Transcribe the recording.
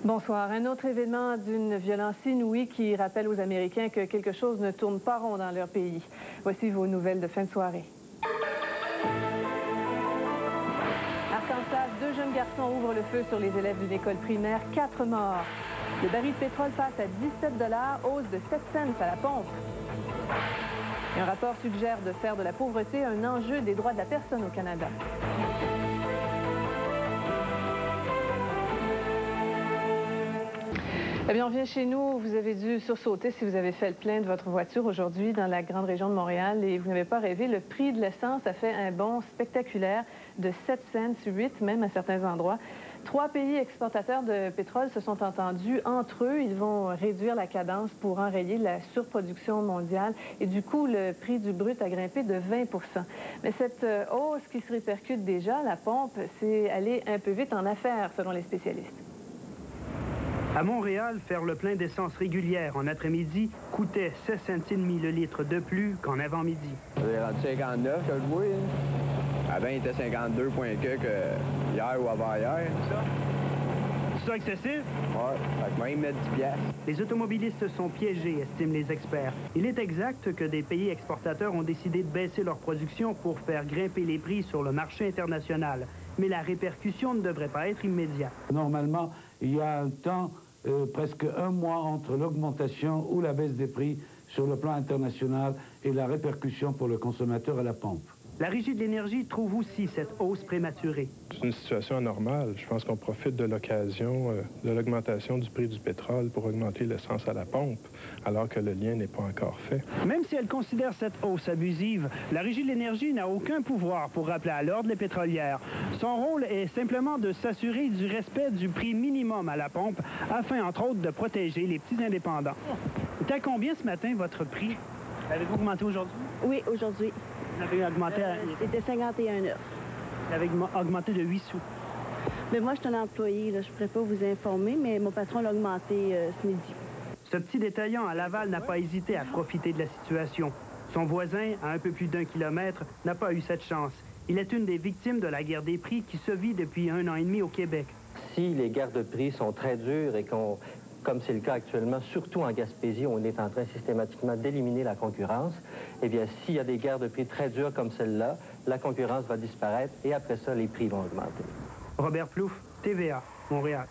Bonsoir. Un autre événement d'une violence inouïe qui rappelle aux Américains que quelque chose ne tourne pas rond dans leur pays. Voici vos nouvelles de fin de soirée. Arkansas, 2 jeunes garçons ouvrent le feu sur les élèves d'une école primaire, 4 morts. Le baril de pétrole passe à 17 $, hausse de 7 cents à la pompe. Et un rapport suggère de faire de la pauvreté un enjeu des droits de la personne au Canada. Eh bien, on vient chez nous. Vous avez dû sursauter si vous avez fait le plein de votre voiture aujourd'hui dans la grande région de Montréal et vous n'avez pas rêvé. Le prix de l'essence a fait un bond spectaculaire de 7 cents, 8 même à certains endroits. 3 pays exportateurs de pétrole se sont entendus entre eux. Ils vont réduire la cadence pour enrayer la surproduction mondiale. Et du coup, le prix du brut a grimpé de 20 %. Mais cette hausse qui se répercute déjà à la pompe, c'est aller un peu vite en affaires, selon les spécialistes. À Montréal, faire le plein d'essence régulière en après-midi coûtait 16 cents et demi le litre de plus qu'en avant-midi. J'ai rendu 59 que je vois. Avant, il était 52 points que hier ou avant-hier. C'est ça excessif? Ouais, fait que même mettre 10 piastres. Les automobilistes sont piégés, estiment les experts. Il est exact que des pays exportateurs ont décidé de baisser leur production pour faire grimper les prix sur le marché international. Mais la répercussion ne devrait pas être immédiate. Normalement, il y a un temps, presque un mois entre l'augmentation ou la baisse des prix sur le plan international et la répercussion pour le consommateur à la pompe. La Régie de l'énergie trouve aussi cette hausse prématurée. C'est une situation anormale. Je pense qu'on profite de l'occasion de l'augmentation du prix du pétrole pour augmenter l'essence à la pompe, alors que le lien n'est pas encore fait. Même si elle considère cette hausse abusive, la Régie de l'énergie n'a aucun pouvoir pour rappeler à l'ordre les pétrolières. Son rôle est simplement de s'assurer du respect du prix minimum à la pompe, afin, entre autres, de protéger les petits indépendants. C'était à combien ce matin, votre prix? L'avez-vous augmenté aujourd'hui? Oui, aujourd'hui. Vous avez augmenté C'était 51 heures. Vous avez augmenté de 8 sous. Mais moi, je suis un employé, là. Je ne pourrais pas vous informer, mais mon patron l'a augmenté ce midi. Ce petit détaillant à Laval n'a pas hésité à profiter de la situation. Son voisin, à un peu plus d'1 kilomètre, n'a pas eu cette chance. Il est une des victimes de la guerre des prix qui se vit depuis 1 an et demi au Québec. Si les guerres de prix sont très dures et qu'on, comme c'est le cas actuellement, surtout en Gaspésie, on est en train systématiquement d'éliminer la concurrence, eh bien, s'il y a des guerres de prix très dures comme celle-là, la concurrence va disparaître et après ça, les prix vont augmenter. Robert Plouffe, TVA, Montréal.